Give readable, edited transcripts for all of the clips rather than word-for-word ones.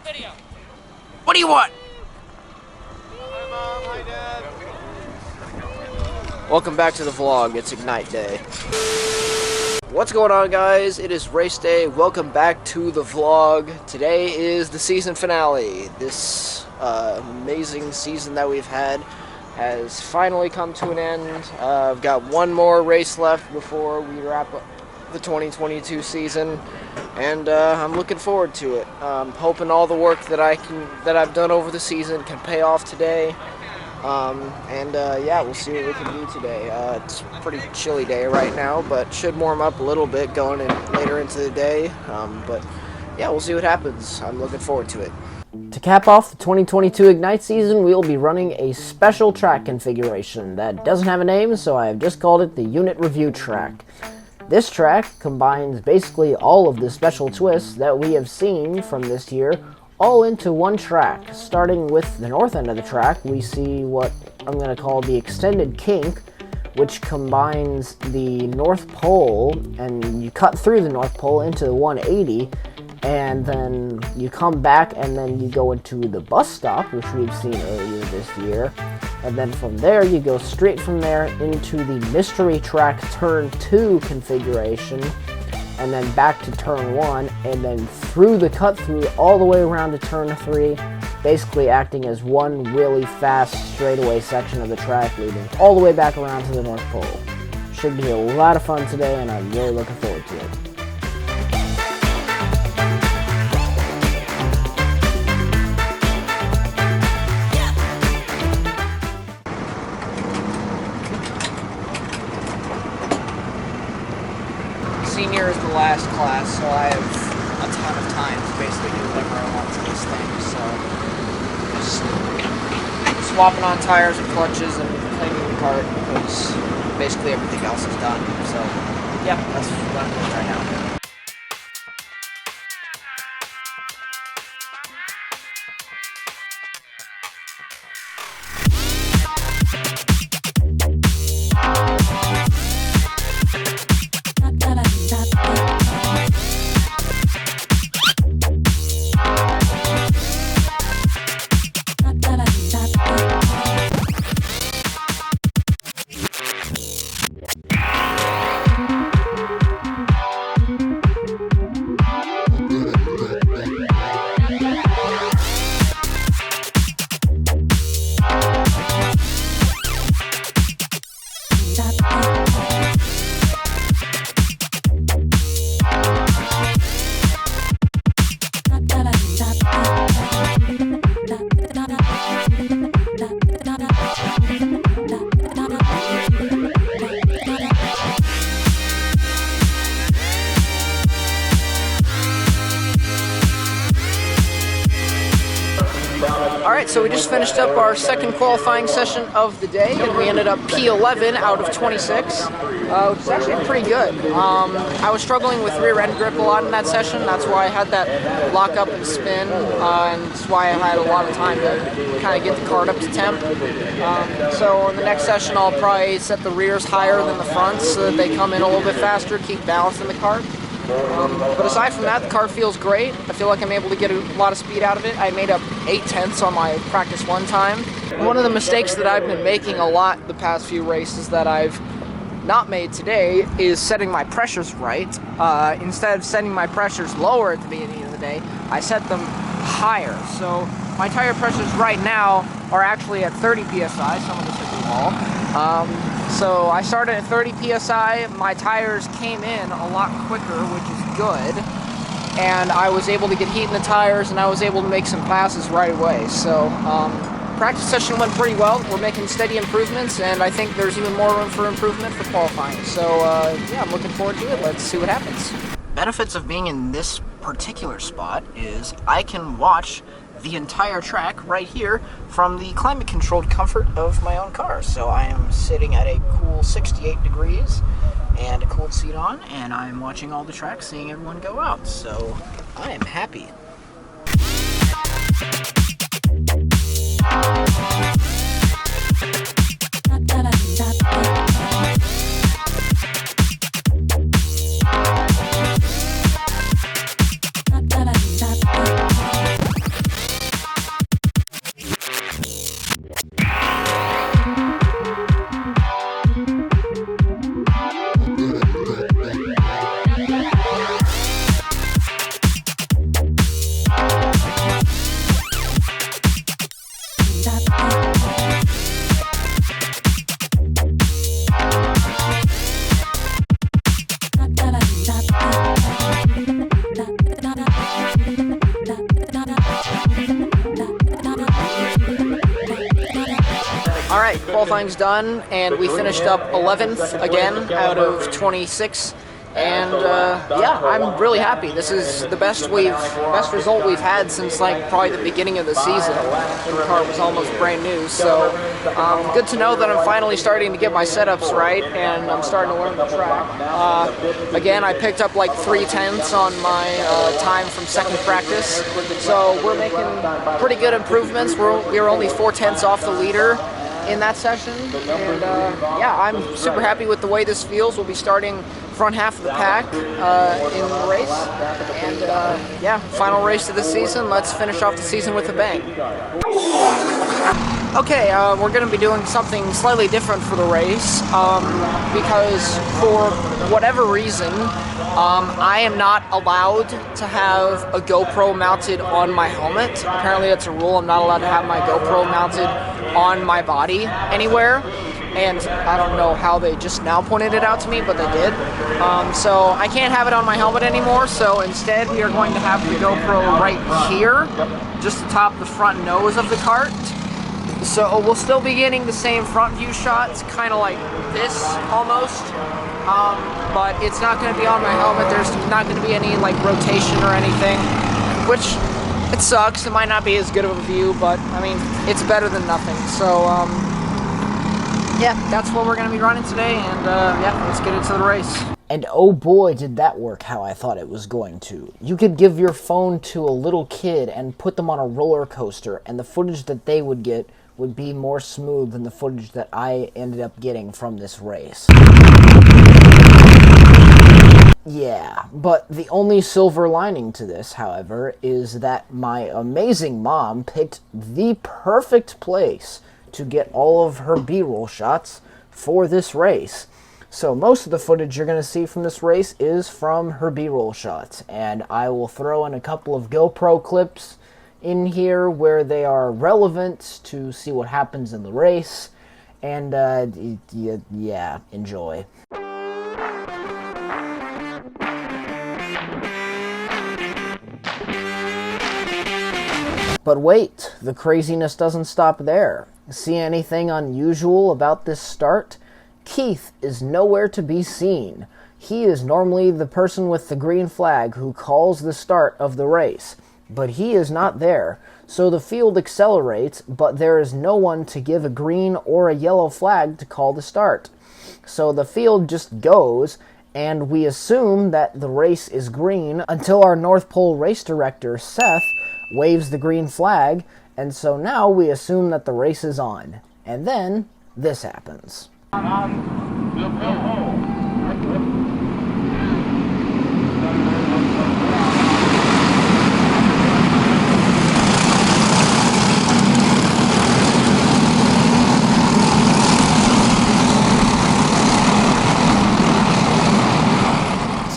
video. What do you want? Hi, Mom. Hi, Dad. Welcome back to the vlog. It's Ignite Day. What's going on, guys? It is race day. Welcome back to the vlog. Today is the season finale. This amazing season that we've had has finally come to an end. I've got one more race left before we wrap up the 2022 season, and I'm looking forward to it. Hoping all the work that I've done over the season can pay off today. Yeah, we'll see what we can do today. It's a pretty chilly day right now, but should warm up a little bit going in later into the day. But yeah, we'll see what happens. I'm looking forward to it. To cap off the 2022 Ignite season, we will be running a special track configuration that doesn't have a name, so I have just called it the Unit Review Track. This track combines basically all of the special twists that we have seen from this year all into one track. Starting with the north end of the track, we see what I'm going to call the Extended Kink, which combines the North Pole, and you cut through the North Pole into the 180, and then you come back and then you go into the bus stop, which we've seen earlier this year, and then from there you go straight from there into the Mystery Track Turn 2 configuration, and then back to Turn 1, and then through the cut-through all the way around to Turn 3, basically acting as one really fast straightaway section of the track leading all the way back around to the North Pole. Should be a lot of fun today, and I'm really looking forward to it. Senior is the last class, so I have a ton of time to basically do whatever I want to this thing. So just swapping on tires and clutches and cleaning the cart, because basically everything else is done. So yeah, that's what I'm doing right now. Alright, so we just finished up our second qualifying session of the day, and we ended up P11 out of 26, which is actually pretty good. I was struggling with rear end grip a lot in that session. That's why I had that lock up and spin, and that's why I had a lot of time to kind of get the cart up to temp. So in the next session I'll probably set the rears higher than the fronts so that they come in a little bit faster, keep balance in the cart. But aside from that, the car feels great. I feel like I'm able to get a lot of speed out of it. I made up 8/10 on my practice one time. One of the mistakes that I've been making a lot the past few races that I've not made today is setting my pressures right. Instead of setting my pressures lower at the beginning of the day, I set them higher. So my tire pressures right now are actually at 30 psi. Some of this hit the wall. So I started at 30 psi, my tires came in a lot quicker, which is good, and I was able to get heat in the tires, and I was able to make some passes right away. So practice session went pretty well. We're making steady improvements, and I think there's even more room for improvement for qualifying. So yeah, I'm looking forward to it. Let's see what happens. Benefits of being in this particular spot is I can watch the entire track right here from the climate controlled comfort of my own car. So I am sitting at a cool 68 degrees and a cooled seat on, and I'm watching all the track, seeing everyone go out. So I am happy. qualifying's done, and we finished up 11th again out of 26. And yeah, I'm really happy. This is the best result we've had since like probably the beginning of the season when the car was almost brand new. So good to know that I'm finally starting to get my setups right, and I'm starting to learn the track. Again, I picked up like 3/10 on my time from second practice, so we're making pretty good improvements. We were only 4/10 off the leader in that session, and yeah, I'm super happy with the way this feels. We'll be starting front half of the pack in the race, and yeah, final race of the season. Let's finish off the season with a bang. Okay, we're going to be doing something slightly different for the race, because for whatever reason, I am not allowed to have a GoPro mounted on my helmet. Apparently that's a rule. I'm not allowed to have my GoPro mounted on my body anywhere. And I don't know how they just now pointed it out to me, but they did. So I can't have it on my helmet anymore, so instead we are going to have the GoPro right here, just atop the front nose of the cart. So we'll still be getting the same front view shots, kind of like this almost, but it's not going to be on my helmet. There's not going to be any like rotation or anything, which it sucks. It might not be as good of a view, but I mean, it's better than nothing. So yeah, that's what we're going to be running today, and yeah, let's get into the race. And oh boy, did that work how I thought it was going to. You could give your phone to a little kid and put them on a roller coaster, and the footage that they would get would be more smooth than the footage that I ended up getting from this race. Yeah, but the only silver lining to this, however, is that my amazing mom picked the perfect place to get all of her B-roll shots for this race. So most of the footage you're going to see from this race is from her B-roll shots, and I will throw in a couple of GoPro clips in here where they are relevant to see what happens in the race, and yeah, enjoy. But wait, the craziness doesn't stop there. See anything unusual about this start? Keith is nowhere to be seen. He is normally the person with the green flag who calls the start of the race, but he is not there. So the field accelerates, but there is no one to give a green or a yellow flag to call the start. So the field just goes, and we assume that the race is green until our North Pole race director, Seth, waves the green flag, and so now we assume that the race is on. And then this happens.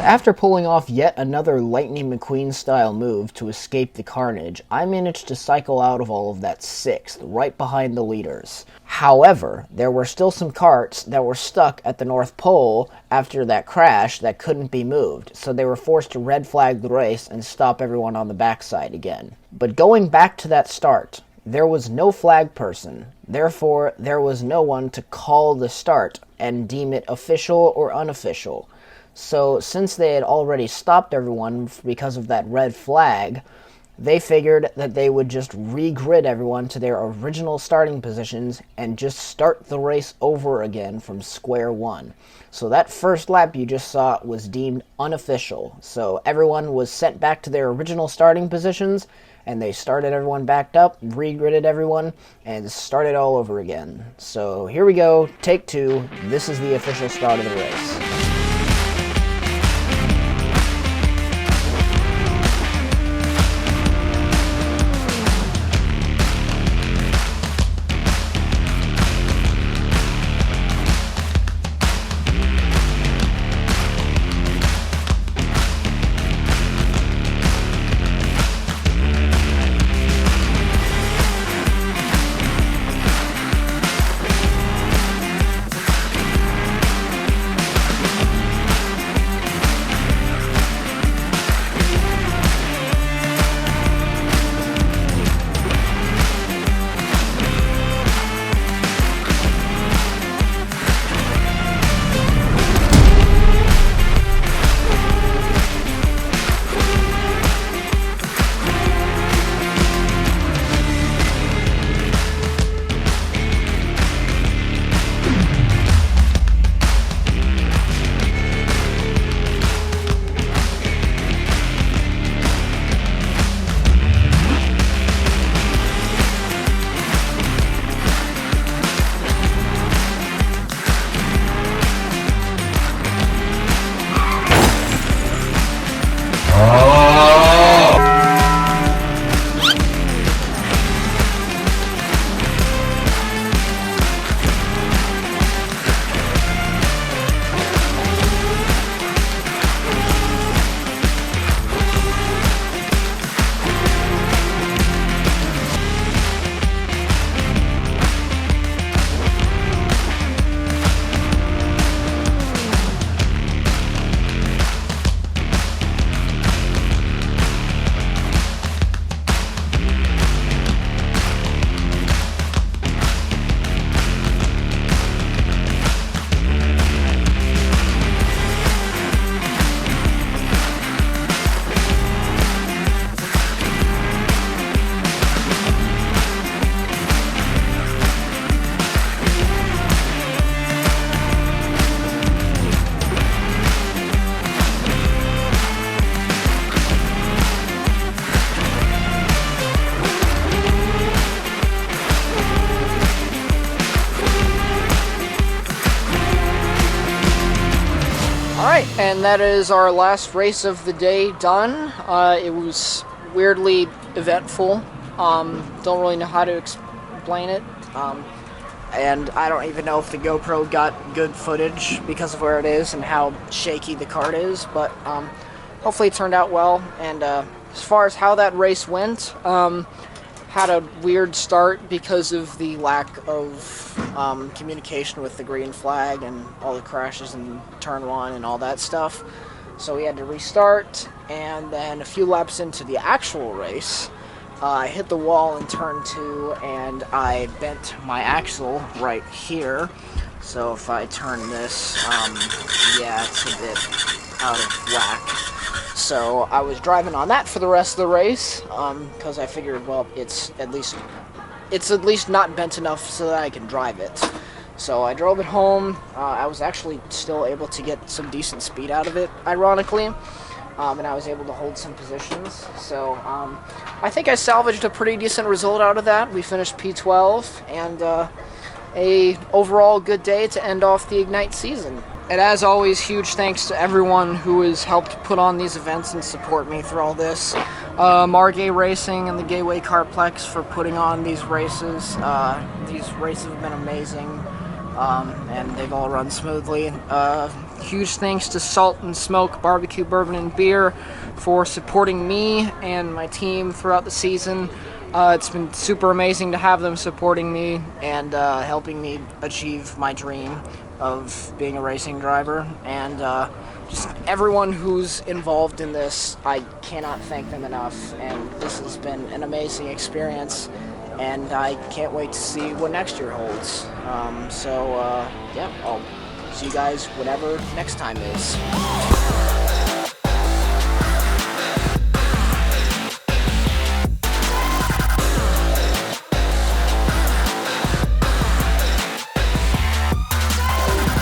After pulling off yet another Lightning McQueen-style move to escape the carnage, I managed to cycle out of all of that 6th, right behind the leaders. However, there were still some carts that were stuck at the North Pole after that crash that couldn't be moved, so they were forced to red flag the race and stop everyone on the backside again. But going back to that start, there was no flag person, therefore there was no one to call the start and deem it official or unofficial. So, since they had already stopped everyone because of that red flag, they figured that they would just re-grid everyone to their original starting positions and just start the race over again from square one. So that first lap you just saw was deemed unofficial. So everyone was sent back to their original starting positions, and they started everyone backed up, re-gridded everyone, and started all over again. So here we go, take 2. This is the official start of the race. And that is our last race of the day done. It was weirdly eventful. Don't really know how to explain it. And I don't even know if the GoPro got good footage because of where it is and how shaky the kart is, but hopefully it turned out well. And as far as how that race went, had a weird start because of the lack of communication with the green flag and all the crashes in turn 1 and all that stuff. So we had to restart, and then a few laps into the actual race, I hit the wall in turn 2 and I bent my axle right here. So if I turn this, yeah, it's a bit out of whack. So I was driving on that for the rest of the race, because I figured, well, it's at least not bent enough so that I can drive it. So I drove it home. I was actually still able to get some decent speed out of it, ironically, and I was able to hold some positions. So I think I salvaged a pretty decent result out of that. We finished P12, and a overall good day to end off the Ignite season. And as always, huge thanks to everyone who has helped put on these events and support me through all this. Margay Racing and the Gateway Kartplex for putting on these races. These races have been amazing, and they've all run smoothly. Huge thanks to Salt and Smoke Barbecue, Bourbon, and Beer for supporting me and my team throughout the season. It's been super amazing to have them supporting me and helping me achieve my dream of being a racing driver. And just everyone who's involved in this, I cannot thank them enough. And this has been an amazing experience, and I can't wait to see what next year holds. Yeah, I'll see you guys whatever next time is.